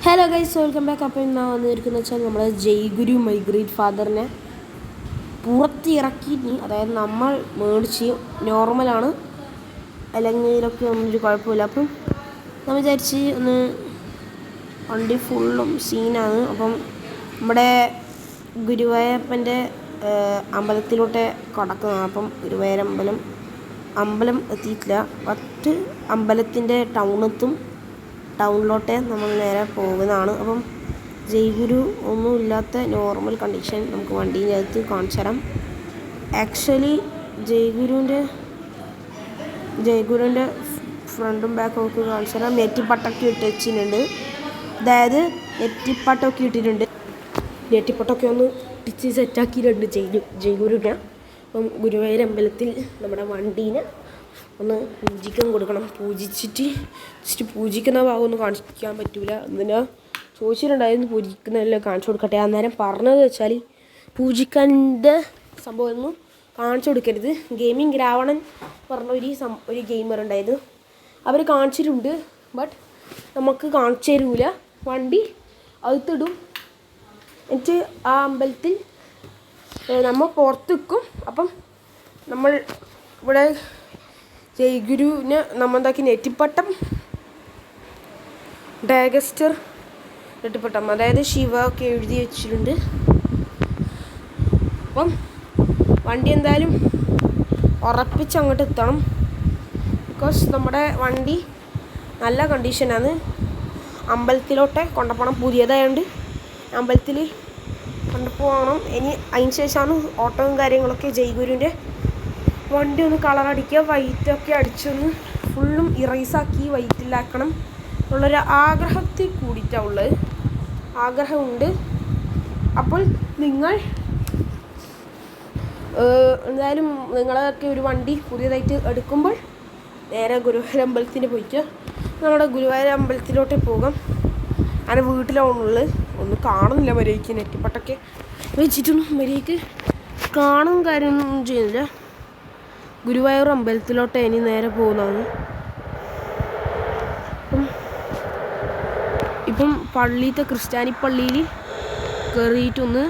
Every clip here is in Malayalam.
Hello guys, welcome back. അപ്പോൾ ഇന്ന് വന്നിരിക്കുന്നത് വെച്ചാൽ നമ്മുടെ ജയ്ഗുരു മൈ ഗ്രേറ്റ് ഫാദറിനെ പുറത്തിറക്കി. അതായത് നമ്മൾ മേടിച്ച് നോർമലാണ്, അല്ലെങ്കിലൊക്കെ ഒന്നൊരു കുഴപ്പമില്ല. അപ്പം നമ്മൾ വിചാരിച്ച് ഒന്ന് വണ്ടി ഫുള്ളും സീനാണ്. അപ്പം നമ്മുടെ ഗുരുവായൂരപ്പൻ്റെ അമ്പലത്തിലോട്ട് കടക്കുന്നതാണ്. അപ്പം ഗുരുവായൂർ അമ്പലം എത്തിയിട്ടില്ല. മറ്റ് അമ്പലത്തിൻ്റെ ടൗണിലോട്ട് നമ്മൾ നേരെ പോകുന്നതാണ്. അപ്പം ജയ്ഗുരു ഒന്നുമില്ലാത്ത നോർമൽ കണ്ടീഷൻ നമുക്ക് വണ്ടീൻ്റെ അകത്ത് കാണിച്ചു തരാം. ആക്ച്വലി ജയ്ഗുരുവിൻ്റെ ഫ്രണ്ടും ബാക്കും ഒക്കെ കാണിച്ചു തരാം. നെറ്റിപ്പട്ടൊക്കെ ഇട്ട് വെച്ചിട്ടുണ്ട്. അതായത് നെറ്റിപ്പട്ടൊക്കെ ഇട്ടിട്ടുണ്ട്. നെറ്റിപ്പട്ടൊക്കെ ഒന്ന് ഇട്ടിച്ച് സെറ്റാക്കിയിട്ടുണ്ട് ജയ്ഗുരുവിനെ. അപ്പം ഗുരുവായൂർ അമ്പലത്തിൽ നമ്മുടെ വണ്ടീനെ ഒന്ന് പൂജിക്കാൻ കൊടുക്കണം. പൂജിക്കുന്ന ഭാഗം ഒന്നും കാണിക്കാൻ പറ്റില്ല. എന്തിനാ ചോദിച്ചിട്ടുണ്ടായിരുന്നു, പൂജിക്കുന്നതെല്ലാം കാണിച്ചു കൊടുക്കട്ടെ. അന്നേരം പറഞ്ഞത് വെച്ചാൽ പൂജിക്കാൻ്റെ സംഭവം ഒന്നും കാണിച്ചു കൊടുക്കരുത്. ഗെയിമിംഗ് രാവണൻ പറഞ്ഞ ഒരു ഗെയിമർ ഉണ്ടായത്, അവർ കാണിച്ചിട്ടുണ്ട്. ബട്ട് നമുക്ക് കാണിച്ചു തരൂല. വണ്ടി അകത്തിടും, എന്നിട്ട് ആ അമ്പലത്തിൽ നമ്മൾ പുറത്ത് വെക്കും. അപ്പം നമ്മൾ ഇവിടെ ജയ്ഗുരുവിന് നമ്മൾ എന്താക്കി നെറ്റിപ്പട്ടം ഡാഗസ്റ്റർ നെറ്റിപ്പട്ടം, അതായത് ശിവ ഒക്കെ എഴുതി വെച്ചിട്ടുണ്ട്. അപ്പം വണ്ടി എന്തായാലും ഉറപ്പിച്ച് അങ്ങോട്ട് എത്തണം. ബിക്കോസ് നമ്മുടെ വണ്ടി നല്ല കണ്ടീഷനാണ്. അമ്പലത്തിലോട്ട് കൊണ്ടുപോകണം. പുതിയതായതുകൊണ്ട് അമ്പലത്തിൽ കൊണ്ടുപോകണം. ഇനി അതിന് ശേഷമാണ് ഓട്ടവും കാര്യങ്ങളൊക്കെ. ജയ്ഗുരുവിൻ്റെ വണ്ടി ഒന്ന് കളറടിക്കുക, വൈറ്റൊക്കെ അടിച്ചൊന്ന് ഫുള്ളും ഇറേസാക്കി വൈറ്റിലാക്കണം എന്നുള്ളൊരു ആഗ്രഹത്തിൽ കൂടിയിട്ടാണ് ഉള്ളത്. ആഗ്രഹമുണ്ട്. അപ്പോൾ നിങ്ങൾ എന്തായാലും നിങ്ങളൊക്കെ ഒരു വണ്ടി പുതിയതായിട്ട് എടുക്കുമ്പോൾ നേരെ ഗുരുവായൂർ അമ്പലത്തിന് പോയിട്ട് നമ്മുടെ ഗുരുവായൂർ അമ്പലത്തിലോട്ട് പോകാം. അങ്ങനെ വീട്ടിലാണുള്ളത്. ഒന്നും കാണുന്നില്ല മര്യാദയ്ക്ക്. നെറ്റിപ്പട്ടൊക്കെ വെച്ചിട്ടൊന്നും മര്യാദയ്ക്ക് കാണും കാര്യമൊന്നും ചെയ്യുന്നില്ല. ഗുരുവായൂർ അമ്പലത്തിലോട്ട് ഇനി നേരെ പോകുന്നതാണ്. ഇപ്പം പള്ളിയിലത്തെ ക്രിസ്ത്യാനി പള്ളിയിൽ കയറിയിട്ടൊന്ന്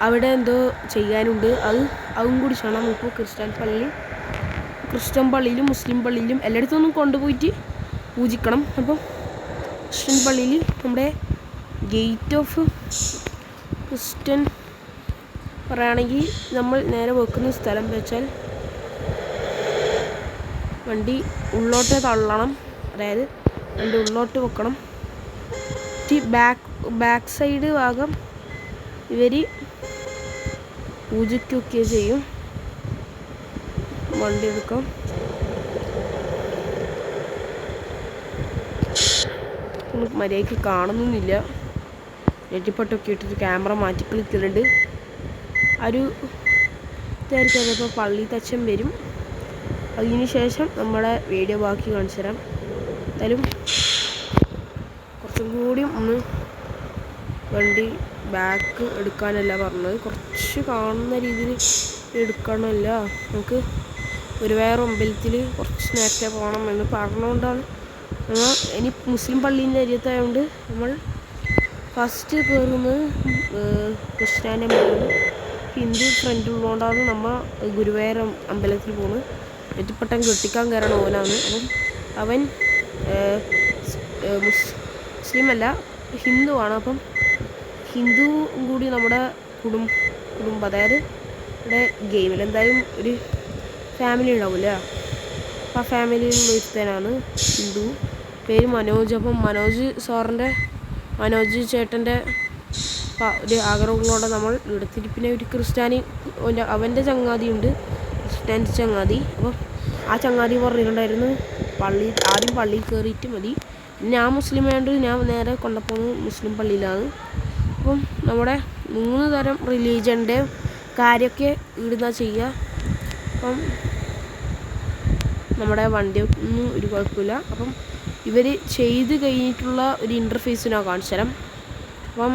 അവിടെ എന്തോ ചെയ്യാനുണ്ട്. അതും കൂടി ചെയ്യണം. ഇപ്പോൾ ക്രിസ്ത്യൻ പള്ളിയിലും മുസ്ലിം പള്ളിയിലും എല്ലായിടത്തും കൊണ്ടുപോയിട്ട് പൂജിക്കണം. അപ്പം ക്രിസ്ത്യൻ പള്ളിയിൽ നമ്മുടെ ഗേറ്റ് ഓഫ് ക്രിസ്ത്യൻ പറയുകയാണെങ്കിൽ നമ്മൾ നേരെ വെക്കുന്ന സ്ഥലം വെച്ചാൽ വണ്ടി ഉള്ളോട്ട് തള്ളണം. അതായത് വണ്ടി ഉള്ളോട്ട് വെക്കണം. ബാക്ക് സൈഡ് ഭാഗം ഇവർ പൂജയ്ക്കൊക്കെ ചെയ്യും. വണ്ടി എടുക്കാം. മര്യാദയ്ക്ക് കാണുന്നില്ല. നെറ്റിപ്പട്ടൊക്കെ ഇട്ടിട്ട് ക്യാമറ മാറ്റി കളിക്കുന്നുണ്ട്. ഒരു ഇപ്പോൾ പള്ളി തച്ചൻ വരും. അതിന് ശേഷം നമ്മുടെ വീഡിയോ ബാക്കി കാണിച്ചു തരാം. എന്തായാലും കുറച്ചും കൂടി ഒന്ന് വണ്ടി ബാക്ക് എടുക്കാനല്ല പറഞ്ഞത്, കുറച്ച് കാണുന്ന രീതിയിൽ എടുക്കണമല്ല. നമുക്ക് ഗുരുവായൂർ അമ്പലത്തിൽ കുറച്ച് നേരത്തെ പോകണം എന്ന് പറഞ്ഞുകൊണ്ടാണ് നമ്മൾ ഇനി മുസ്ലിം പള്ളീൻ്റെ അരിയത്തായതുകൊണ്ട് നമ്മൾ ഫസ്റ്റ് കയറുന്നത് ക്രിസ്ത്യാനി അമ്പലം. ഹിന്ദു ഫ്രണ്ട് ഉള്ളതുകൊണ്ടാണ് നമ്മൾ ഗുരുവായൂർ അമ്പലത്തിൽ പോകുന്നത്. നെറ്റിപ്പട്ടം കെട്ടിക്കാൻ കയറണം ഓനാണ്. അപ്പം അവൻ മുസ്ലിം അല്ല, ഹിന്ദുവാണ്. അപ്പം ഹിന്ദു കൂടി നമ്മുടെ കുടുംബം അതായത് ഇവിടെ ഗെയിമിൽ എന്തായാലും ഒരു ഫാമിലി ഉണ്ടാവില്ല. അപ്പം ആ ഫാമിലിയിൽ ഒരുത്തനാണ് ഹിന്ദു. പേര് മനോജ്. അപ്പം മനോജ് ചേട്ടൻ്റെ ഒരു ആഗ്രഹങ്ങളോടെ നമ്മൾ എടുത്തിട്ട് പിന്നെ ഒരു ക്രിസ്ത്യാനി അവൻ്റെ ചങ്ങാതിയുണ്ട്, ക്രിസ്ത്യാനി ചങ്ങാതി. അപ്പം ആ ചങ്ങാതി പറഞ്ഞിട്ടുണ്ടായിരുന്നു ആദ്യം പള്ളിയിൽ കയറിയിട്ട് മതി. ഞാൻ മുസ്ലിം ആയതുകൊണ്ട് ഞാൻ നേരെ കൊണ്ടുപോകുന്നത് മുസ്ലിം പള്ളിയിലാണ്. അപ്പം നമ്മുടെ 3 തരം റിലീജിയൻ്റെ കാര്യമൊക്കെ ഇടുന്ന ചെയ്യുക. അപ്പം നമ്മുടെ വണ്ടി ഒന്നും ഒരു കുഴപ്പമില്ല. അപ്പം ഇവർ ചെയ്ത് കഴിഞ്ഞിട്ടുള്ള ഒരു ഇൻ്റർഫേസിനാണ് കാണിച്ചു തരാം. അപ്പം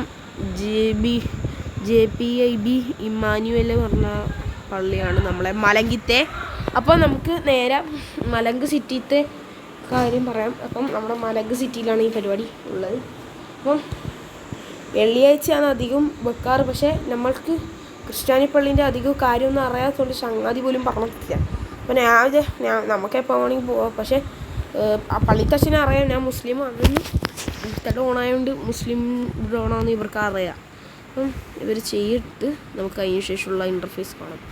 JPIB ഇമ്മാനുവൽ പറഞ്ഞ പള്ളിയാണ് നമ്മളെ മലങ്കിത്തെ. അപ്പോൾ നമുക്ക് നേരെ മലങ്ക് സിറ്റിത്തെ കാര്യം പറയാം. അപ്പം നമ്മുടെ മലങ്ക് സിറ്റിയിലാണ് ഈ പരിപാടി ഉള്ളത്. അപ്പം വെള്ളിയാഴ്ചയാണ് അധികം വെക്കാറ്. പക്ഷേ നമ്മൾക്ക് ക്രിസ്ത്യാനി പള്ളീൻ്റെ അധികം കാര്യമൊന്നും അറിയാത്തതുകൊണ്ട് ചങ്ങാതി പോലും പറഞ്ഞിട്ടില്ല. അപ്പോൾ നമുക്കെപ്പോൾ വേണമെങ്കിൽ പോവാം. പക്ഷേ ആ പള്ളിത്തച്ഛനെ അറിയാം ഞാൻ മുസ്ലിമാണെന്ന്. ഇത്തടെ ഓണായതുകൊണ്ട് മുസ്ലിം ഓണാണെന്ന് ഇവർക്ക് അറിയാം. അപ്പം ഇവർ ചെയ്തിട്ട് നമുക്ക് അതിന് ശേഷമുള്ള ഇൻ്റർഫേസ് കാണാം.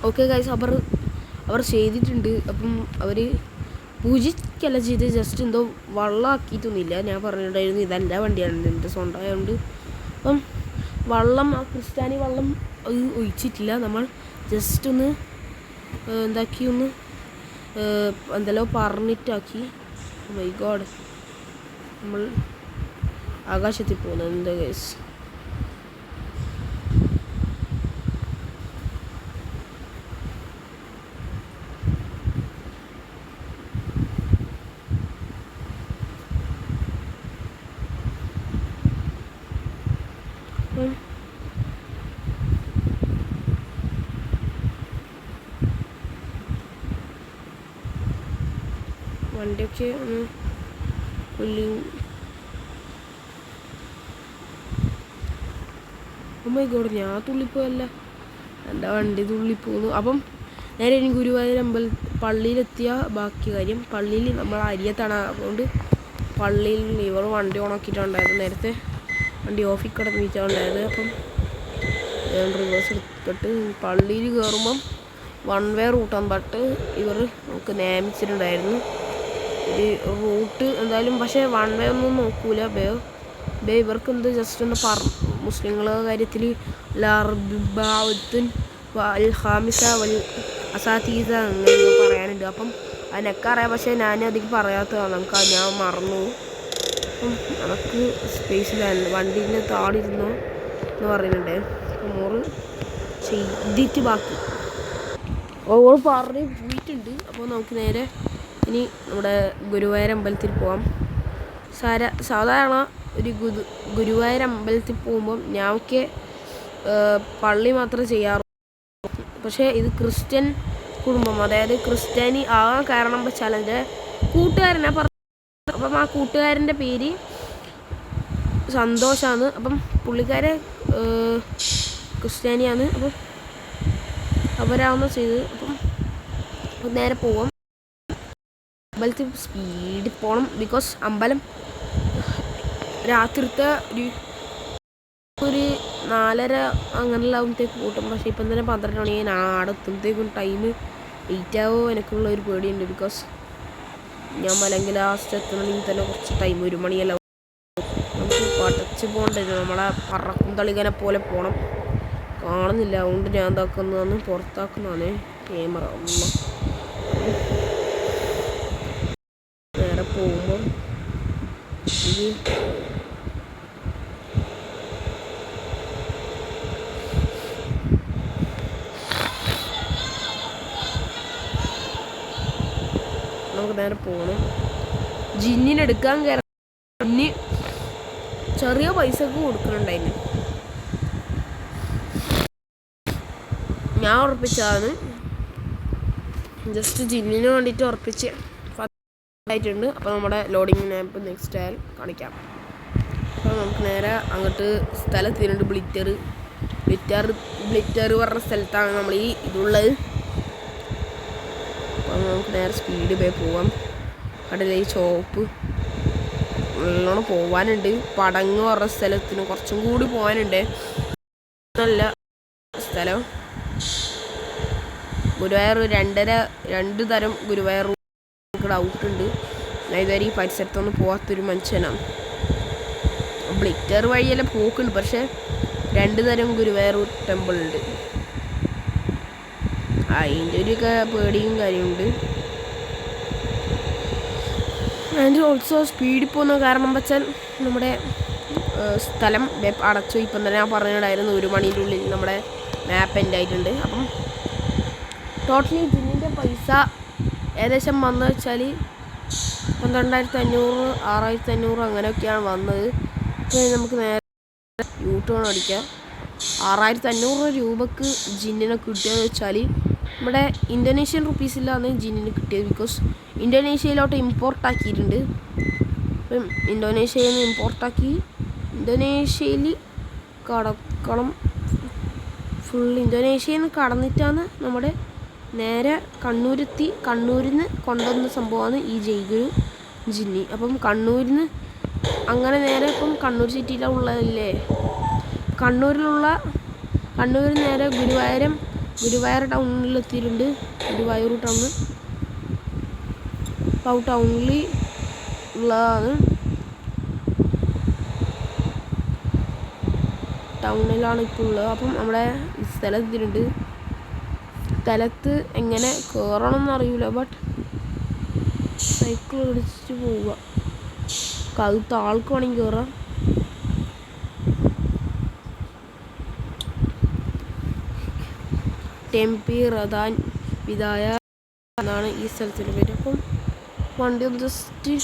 ഓക്കെ ഗൈസ്, അവർ ചെയ്തിട്ടുണ്ട്. അപ്പം അവർ പൂജിക്കല്ല ചെയ്ത് ജസ്റ്റ് എന്തോ വള്ളമാക്കിയിട്ടൊന്നുമില്ല. ഞാൻ പറഞ്ഞിട്ടുണ്ടായിരുന്നു ഇതെൻ്റെ വണ്ടിയാണ്, എൻ്റെ സ്വന്തമായതുകൊണ്ട്. അപ്പം വള്ളം ആ ക്രിസ്ത്യാനി വള്ളം അത് ഒഴിച്ചിട്ടില്ല. നമ്മൾ ജസ്റ്റ് ഒന്ന് എന്താക്കി ഒന്ന് എന്തെല്ലോ പറഞ്ഞിട്ടാക്കി. മൈ ഗോഡ്, നമ്മൾ ആകാശത്തിൽ പോകുന്നത് എന്താ ഗൈസ്. വണ്ടിയൊക്കെ ഒന്ന് മൈ ഗോഡ്, ഞാൻ തുള്ളിപ്പോയല്ല, എൻ്റെ വണ്ടി തുള്ളിപ്പോന്നു. അപ്പം നേരെ ഇനി ഗുരുവായൂർ പള്ളിയിലെത്തിയ ബാക്കി കാര്യം. പള്ളിയിൽ നമ്മൾ അരിയത്താണ്, അതുകൊണ്ട് പള്ളിയിൽ ഇവർ വണ്ടി ഓണാക്കിയിട്ടുണ്ടായത്. നേരത്തെ വണ്ടി ഓഫിൽ കിടന്ന് വീഴ്ചയുണ്ടായത്. അപ്പം റിവേഴ്സ് എടുത്തിട്ട് പള്ളിയിൽ കയറുമ്പം 1 വേ റൂട്ടാണ്. ബട്ട് ഇവർ നമുക്ക് നിയമിച്ചിട്ടുണ്ടായിരുന്നു ഒരു റൂട്ട് എന്തായാലും. പക്ഷേ 1 വേ ഒന്നും നോക്കൂല. ഇവർക്ക് എന്ത് ജസ്റ്റ് ഒന്ന് മുസ്ലിങ്ങളുടെ കാര്യത്തിൽ ലർബാവത്തുൻ ഹാമിസ വൽ അസാത്തീസ അങ്ങനെ പറയാനുണ്ട്. അപ്പം അതിനൊക്കെ അറിയാം, പക്ഷേ ഞാനധികം പറയാത്തതാണ്. ഞാൻ മറന്നു. അപ്പം നമുക്ക് സ്പേസിലല്ല വണ്ടീൻ്റെ താടിരുന്നോ എന്ന് പറയുന്നുണ്ട്. മോറ് ചെയ്തിട്ട് ബാക്കി ഓൾ പറഞ്ഞ് പോയിട്ടുണ്ട്. അപ്പോൾ നമുക്ക് നേരെ ഇനി നമ്മുടെ ഗുരുവായൂർ അമ്പലത്തിൽ പോകാം. സാധാരണ ഒരു ഗുരുവായൂർ അമ്പലത്തിൽ പോകുമ്പം ഞങ്ങൾക്ക് പള്ളി മാത്രമേ ചെയ്യാറുള്ളൂ. പക്ഷേ ഇത് ക്രിസ്ത്യൻ കുടുംബം, അതായത് ക്രിസ്ത്യാനി ആകാൻ കാരണം വെച്ചാൽ എൻ്റെ കൂട്ടുകാരനെ പറഞ്ഞു. അപ്പം ആ കൂട്ടുകാരൻ്റെ പേര് സന്തോഷാണ്. അപ്പം പുള്ളിക്കാരെ ക്രിസ്ത്യാനിയാണ്. അപ്പം അവരാവുന്ന ചെയ്ത് അപ്പം നേരെ പോവാം. അമ്പലത്തിൽ സ്പീഡിൽ പോകണം. ബിക്കോസ് അമ്പലം രാത്രിത്തെ ഒരു 4:30 അങ്ങനെയുള്ള ആകുമ്പോഴത്തേക്ക് കൂട്ടും. പക്ഷേ ഇപ്പം തന്നെ 12 മണിയായി. ഞാൻ അവിടെ എത്തുമ്പോഴത്തേക്കും ടൈം 8 ആവോ എനിക്കുള്ള ഒരു പേടിയുണ്ട്. ബിക്കോസ് ഞാൻ മലങ്കിൽ ലാസ്റ്റ് എത്തണമെങ്കിൽ തന്നെ കുറച്ച് ടൈം 1 മണിയെല്ലാം നമുക്ക് പടച്ച് പോകേണ്ടത്. നമ്മളെ പറക്കും തളികനെ പോലെ പോകണം. കാണുന്നില്ല, അതുകൊണ്ട് ഞാൻ എന്താക്കുന്നതാണ് പുറത്താക്കുന്നതാണ് ക്യാമറ. നേരെ പോകുമ്പോൾ ഇത് നമുക്ക് നേരെ പോകണം. ജിന്നിനെടുക്കാൻ കയറാൻ ജിന്നി ചെറിയ പൈസക്ക് കൊടുക്കുന്നുണ്ടായിരുന്നു. ഞാൻ ഉറപ്പിച്ചതാണ്, ജസ്റ്റ് ജിന്നിന് വേണ്ടിയിട്ട് ഉറപ്പിച്ച് ആയിട്ടുണ്ട്. അപ്പോൾ നമ്മുടെ ലോഡിങ് മാപ്പ് നെക്സ്റ്റ് ആയാൽ കാണിക്കാം. അപ്പോൾ നമുക്ക് നേരെ അങ്ങോട്ട് സ്ഥലത്തിനുണ്ട്. ബ്ലിറ്റർ പറഞ്ഞ സ്ഥലത്താണ് നമ്മൾ ഈ ഇതുള്ളത്. അപ്പോൾ നമുക്ക് നേരെ സ്പീഡ് പോയി പോവാം. കടലിൽ ഈ ചോപ്പ് നല്ലോണം പോകാനുണ്ട്. പടങ്ങ് പറഞ്ഞ സ്ഥലത്തിന് കുറച്ചും കൂടി പോകാനുണ്ട്. നല്ല സ്ഥലം ഗുരുവായൂർ 2 തരം ഗുരുവായൂർ ഔട്ടുണ്ട്. ഞാൻ ഇതുവരെ ഈ പരിസരത്തൊന്നും പോകാത്തൊരു മനുഷ്യനാണ്. ബ്ലിറ്റർ വഴിയെല്ലാം പോക്കുണ്ട്, പക്ഷേ 2 തരം ഗുരുവായൂർ ടെമ്പിൾ ഉണ്ട്. അതിൻ്റെ ഒരു പേടിയും കാര്യമുണ്ട്. ആൻഡ് ഓൾസോ സ്പീഡിൽ പോകുന്ന കാരണം വെച്ചാൽ നമ്മുടെ സ്ഥലം അടച്ചു. ഇപ്പം തന്നെ ഞാൻ പറഞ്ഞിട്ടുണ്ടായിരുന്നു 1 മണീൻ്റെ ഉള്ളിൽ നമ്മുടെ മാപ്പ് എൻ്റെ ആയിട്ടുണ്ട്. അപ്പം ടോട്ടലി ജിന്നിൻ്റെ പൈസ ഏകദേശം വന്നു വെച്ചാൽ 12,500 6,500 അങ്ങനെയൊക്കെയാണ് വന്നത്. അപ്പോൾ നമുക്ക് നേരെ യൂട്ടേൺ അടിക്കാം. 6,500 രൂപക്ക് ജിന്നിനെ കിട്ടിയെന്ന് വെച്ചാൽ നമ്മുടെ ഇന്തോനേഷ്യൻ റുപ്പീസിലാണ് ജിന്നിന് കിട്ടിയത്. ബിക്കോസ് ഇന്തോനേഷ്യയിലോട്ട് ഇമ്പോർട്ട് ആക്കിയിട്ടുണ്ട്. അപ്പം ഇന്തോനേഷ്യയിൽ നിന്ന് ഇമ്പോർട്ടാക്കി ഇന്തോനേഷ്യയിൽ കടക്കണം. ഫുൾ ഇന്തോനേഷ്യയിൽ നിന്ന് കടന്നിട്ടാണ് നമ്മുടെ നേരെ കണ്ണൂരെത്തി. കണ്ണൂരിൽ നിന്ന് കൊണ്ടുവന്ന സംഭവമാണ് ഈ ജയ്ഗുരു ജിന്നി. അപ്പം കണ്ണൂരിൽ നിന്ന് അങ്ങനെ നേരെ ഇപ്പം കണ്ണൂർ സിറ്റിയിലാണ് ഉള്ളതല്ലേ. കണ്ണൂരിൽ നേരെ ഗുരുവായൂർ ടൗണിലെത്തിയിട്ടുണ്ട്. ഗുരുവായൂർ ടൗണ് അപ്പോൾ ടൗണിൽ ഉള്ളതാണ്. ടൗണിലാണ് ഇപ്പോൾ ഉള്ളത്. അപ്പം നമ്മുടെ സ്ഥലത്തിട്ടുണ്ട്. സ്ഥലത്ത് എങ്ങനെ കയറണം എന്നറിയില്ല. ബട്ട് സൈക്കിൾ ഓടിച്ചിട്ട് പോവുക. കഴുത്ത ആൾക്ക് വേണമെങ്കിൽ കയറാം. ടെമ്പി റദാൻ വിദായ എന്നാണ് ഈ സ്ഥലത്തിൻ്റെ പേര്. അപ്പം വണ്ടി ഒന്ന് ജസ്റ്റ്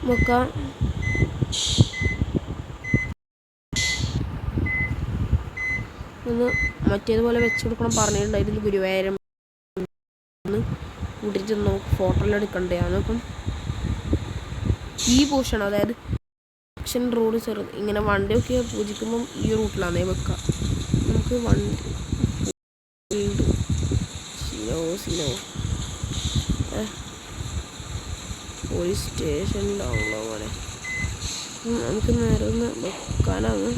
വെക്കാം. ഒന്ന് മറ്റേതുപോലെ വെച്ച് കൊടുക്കണം പറഞ്ഞിട്ടുണ്ടായിരുന്നു. ഗുരുവായൂരം കൂട്ടിയിട്ട് നമുക്ക് ഫോട്ടോ എല്ലാം എടുക്കണ്ടതാണ്. അപ്പം ഈ പോർഷൻ അതായത് റോഡ് ചെറുത് ഇങ്ങനെ വണ്ടിയൊക്കെ പൂജിക്കുമ്പം ഈ റൂട്ടിലാണേ വെക്കുക. നമുക്ക് വണ്ടി സിനോ പോലീസ് സ്റ്റേഷനിലാണല്ലോ പോലെ നമുക്ക് നേരെ ഒന്ന് വെക്കാനാണ്.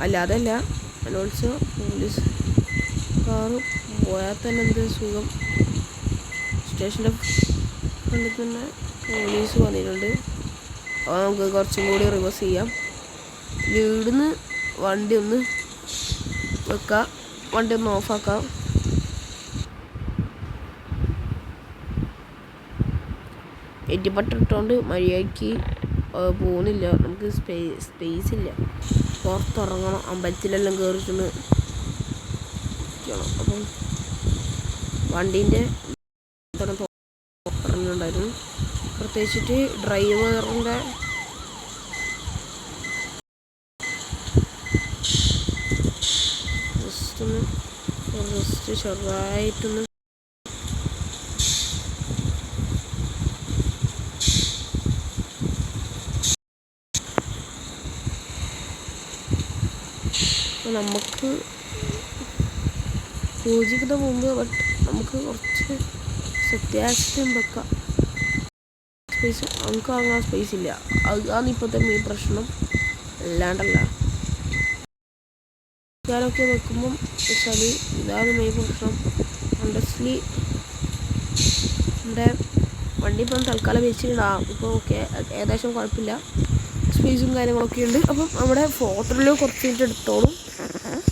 അല്ലാതല്ല ഓൾസോ പോലീസ് കാറ് പോയാൽ തന്നെ എന്ത് സുഖം. സ്റ്റേഷൻ്റെ ഫ്രണ്ടിൽ തന്നെ പോലീസ് വന്നിട്ടുണ്ട്. അപ്പോൾ നമുക്ക് കുറച്ചും കൂടി റിവേഴ്സ് ചെയ്യാം. വീടിന്ന് വണ്ടി ഒന്ന് വെക്കാം. വണ്ടി ഒന്ന് ഓഫാക്കാം. എറ്റിപ്പട്ടിട്ടുകൊണ്ട് മര്യാദയ്ക്ക് പോകുന്നില്ല. നമുക്ക് സ്പേസ് ഇല്ല. പുറത്തിറങ്ങണം. അമ്പലത്തിലെല്ലാം കയറിയിട്ടൊന്ന് അപ്പം വണ്ടീൻ്റെ പറഞ്ഞിട്ടുണ്ടായിരുന്നു. പ്രത്യേകിച്ചിട്ട് ഡ്രൈവറിൻ്റെ ജസ്റ്റ് ചെറുതായിട്ടൊന്ന് നമുക്ക് പൂജിക്കുന്ന മുമ്പ് ബട്ട് നമുക്ക് കുറച്ച് അത്യാവശ്യം വെക്കാം. സ്പേസ് നമുക്ക് വാങ്ങാൻ സ്പേസ് ഇല്ല. അതാണ് ഇപ്പോഴത്തെ മെയിൻ പ്രശ്നം. അല്ലാണ്ടല്ല ഞാനൊക്കെ വെക്കുമ്പം വെച്ചാൽ ഇതാണ് മെയിൻ പ്രശ്നം. ഹോണ്ടസ്ലി എൻ്റെ വണ്ടി ഇപ്പം തൽക്കാലം വെച്ചിട്ടുണ്ടാകും. ഇപ്പോൾ ഓക്കെ ഏകദേശം കുഴപ്പമില്ല. സ്പേസും കാര്യങ്ങളൊക്കെ ഉണ്ട്. അപ്പം നമ്മുടെ ഫോട്ടോയിൽ കുറച്ച് മിനിറ്റ് എടുത്തോളും.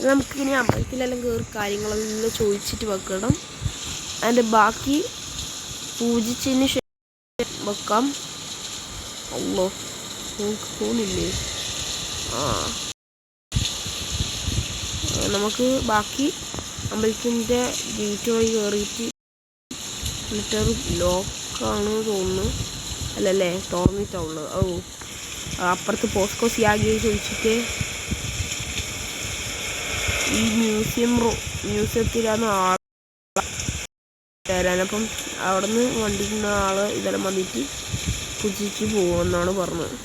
നമുക്കിനി അമ്പലത്തിലെല്ലാം കയറി കാര്യങ്ങളെല്ലാം ചോദിച്ചിട്ട് വെക്കണം. അതിൻ്റെ ബാക്കി പൂജിച്ചതിന് ശേഷം വെക്കാം. അല്ലോ നമുക്ക് തോന്നില്ലേ. നമുക്ക് ബാക്കി അമ്പലത്തിൻ്റെ ഗേറ്റ് വഴി കയറിയിട്ട് ലിറ്റർ ലോക്കാണ് തോന്നുന്നു. അല്ലല്ലേ തുറന്നിട്ടുള്ളത്. അപ്പുറത്ത് പോസ്കോ സിയാഗിയെ ചോദിച്ചിട്ട് ഈ മ്യൂസിയത്തിലാണ് ആൾ തരാനപ്പം അവിടെ നിന്ന് വണ്ടിക്കുന്ന ആൾ ഇതെല്ലാം വന്നിട്ട് പൂജിച്ച് പോകുമെന്നാണ് പറഞ്ഞത്.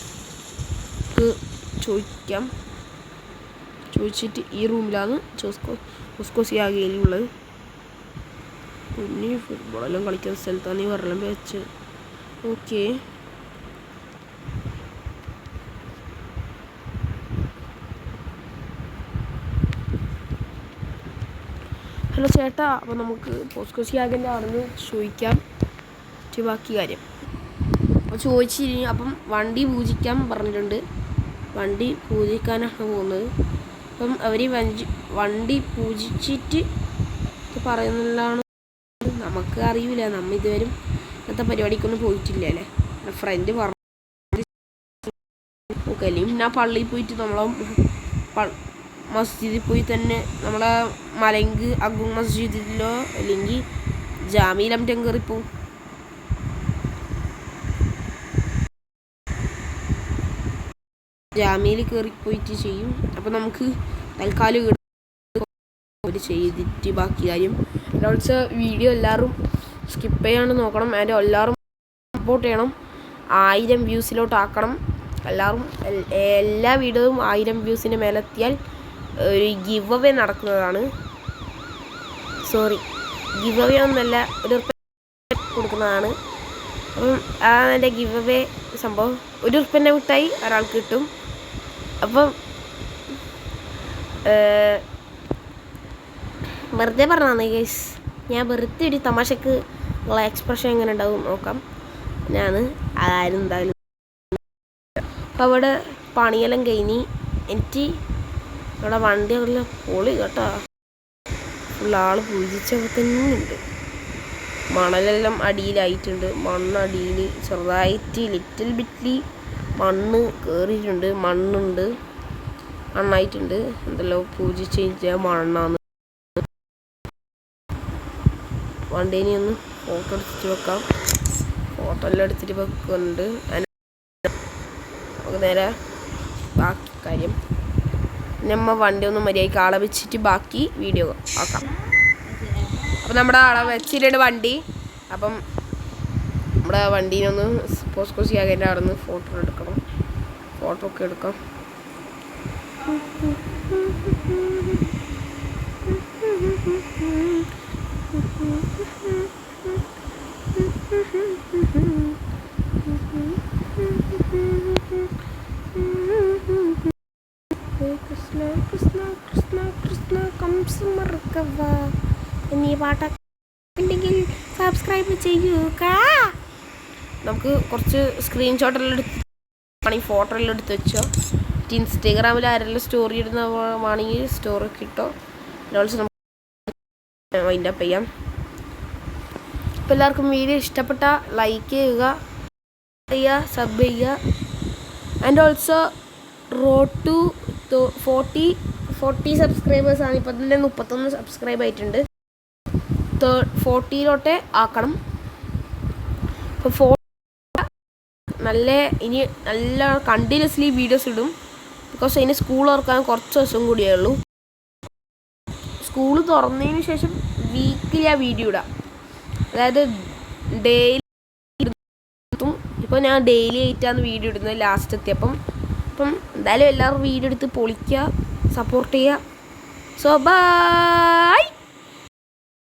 ചോദിക്കാം. ചോദിച്ചിട്ട് ഈ റൂമിലാണ് പോസ്കോ സിയാഗിയിലുള്ളത്. പിന്നെ ഫുട്ബോളെല്ലാം കളിക്കുന്ന സ്ഥലത്താണ് ഈ വെള്ളം വെച്ച്. ഓക്കെ ഹലോ ചേട്ടാ. അപ്പോൾ നമുക്ക് പോസ്കോ സിയാഗിൻ്റെ അവിടെ നിന്ന് ചോദിക്കാം ബാക്കി കാര്യം. അപ്പോൾ ചോദിച്ചിരി. അപ്പം വണ്ടി പൂജിക്കാൻ പറഞ്ഞിട്ടുണ്ട്. വണ്ടി പൂജിക്കാനാണ് പോകുന്നത്. അപ്പം അവർ വണ്ടി പൂജിച്ചിട്ട് പറയുന്നതാണ്. നമുക്ക് അറിയില്ല. നമ്മ ഇതുവരെ ഇന്നത്തെ പരിപാടിക്കൊന്നും പോയിട്ടില്ല അല്ലേ. എൻ്റെ ഫ്രണ്ട് പറഞ്ഞു. ഓക്കെ അല്ലെങ്കിൽ പിന്നെ പള്ളിയിൽ പോയിട്ട് നമ്മളെ മസ്ജിദിൽ പോയി തന്നെ നമ്മളെ മലങ്ക് അഗുങ് മസ്ജിദിലോ അല്ലെങ്കിൽ ജാമിയിലും കയറിപ്പോവും. ജാമിയിൽ കയറിപ്പോയിട്ട് ചെയ്യും. അപ്പം നമുക്ക് തൽക്കാലം ചെയ്തിട്ട് ബാക്കി കാര്യം. ഓൾസോ വീഡിയോ എല്ലാവരും സ്കിപ്പ് ചെയ്യാണ്ട് നോക്കണം. അതിൻ്റെ എല്ലാവരും സപ്പോർട്ട് ചെയ്യണം. 1000 വ്യൂസിലോട്ടാക്കണം എല്ലാവരും. എല്ലാ വീഡിയോയും 1000 വ്യൂസിന് മേലെത്തിയാൽ ഒരു ഗിവ് അവേ നടക്കുന്നതാണ്. ഗിവ് അവേ ഒന്നല്ല, ഒരു കൊടുക്കുന്നതാണ്. അപ്പം അതാണ് എൻ്റെ ഗിവ് അവേ സംഭവം. 1 ഉറുപ്പിൻ്റെ മിഠായി ഒരാൾക്ക് കിട്ടും. അപ്പം വെറുതെ പറഞ്ഞതാണ് ഗൈസ്, ഞാൻ വെറുതെ ഒരു തമാശക്ക് ഉള്ള എക്സ്പ്രഷൻ എങ്ങനെ ഉണ്ടാവും നോക്കാം. അതായിരുന്നു എന്തായാലും. അപ്പം അവിടെ പണിയെല്ലാം കഴിഞ്ഞ് എനിക്ക് അവിടെ വണ്ടിയെല്ലാം പൊളി കേട്ടോ. ആൾ പൂജിച്ചപ്പോൾ തന്നെയുണ്ട്. മണലെല്ലാം അടിയിലായിട്ടുണ്ട്. മണ്ണടിയിൽ ചെറുതായിട്ട് ലിറ്റിൽ ബിറ്റ്ലി മണ്ണ് കയറിയിട്ടുണ്ട്. മണ്ണായിട്ടുണ്ട്. എന്തെല്ലോ പൂജിച്ച് കഴിഞ്ഞാൽ മണ്ണാണ്. വണ്ടീനെ ഒന്ന് ഫോട്ടോ എടുത്തിട്ട് വെക്കാം. ഫോട്ടോ എല്ലാം എടുത്തിട്ട് വെക്കുന്നുണ്ട്. നമുക്ക് നേരെ ബാക്കി കാര്യം നമ്മ വണ്ടി ഒന്ന് മര്യാദയ്ക്ക് ആളെ വെച്ചിട്ട് ബാക്കി വീഡിയോ ആക്കാം. അപ്പം നമ്മുടെ ആളെ വെച്ചിട്ടുണ്ട് വണ്ടി. അപ്പം നമ്മുടെ വണ്ടീനൊന്ന് പോസ്റ്റ് ചെയ്യാൻ അവിടെ നിന്ന് ഫോട്ടോ ഒക്കെ എടുക്കാം. കൃഷ്ണ കൃഷ്ണ കൃഷ്ണ കൃഷ്ണ കംസമർക്കവ എന്നീ പാട്ടുണ്ടെങ്കിൽ സബ്സ്ക്രൈബ് ചെയ്യുക. നമുക്ക് കുറച്ച് സ്ക്രീൻഷോട്ടെല്ലാം എടുത്ത് ഫോട്ടോ എല്ലാം എടുത്ത് വെച്ചോ. ഇൻസ്റ്റഗ്രാമിൽ ആരെല്ലാം സ്റ്റോറി ഇടുന്ന വേണമെങ്കിൽ സ്റ്റോറി കിട്ടോ. ഓൾസോ നമുക്ക് വൈൻഡ് അപ്പ് ചെയ്യാം. അപ്പോൾ എല്ലാവർക്കും വീഡിയോ ഇഷ്ടപ്പെട്ട ലൈക്ക് ചെയ്യുക, സബ് ചെയ്യുക. ആൻഡ് ഓൾസോ റോഡ് ടു 40 സബ്സ്ക്രൈബേഴ്സാണ്. ഇപ്പം തന്നെ 31 സബ്സ്ക്രൈബ് ആയിട്ടുണ്ട്. 40 ആക്കണം. അപ്പോൾ ഇനി നല്ല കണ്ടിന്യൂസ്ലി വീഡിയോസ് ഇടും. ബിക്കോസ് അതിന് സ്കൂൾ തുറക്കാൻ കുറച്ച് ദിവസം കൂടിയേ ഉള്ളൂ. സ്കൂൾ തുറന്നതിന് ശേഷം വീക്കിലി ആ വീഡിയോ ഇടാം. അതായത് ഡെയിലി. ഇപ്പോൾ ഞാൻ ഡെയിലി ആയിട്ടാണ് വീഡിയോ ഇടുന്നത് ലാസ്റ്റ് എത്തിയപ്പം. അപ്പം എന്തായാലും എല്ലാവരും വീഡിയോ എടുത്ത് പൊളിക്കുക, സപ്പോർട്ട് ചെയ്യുക. So by.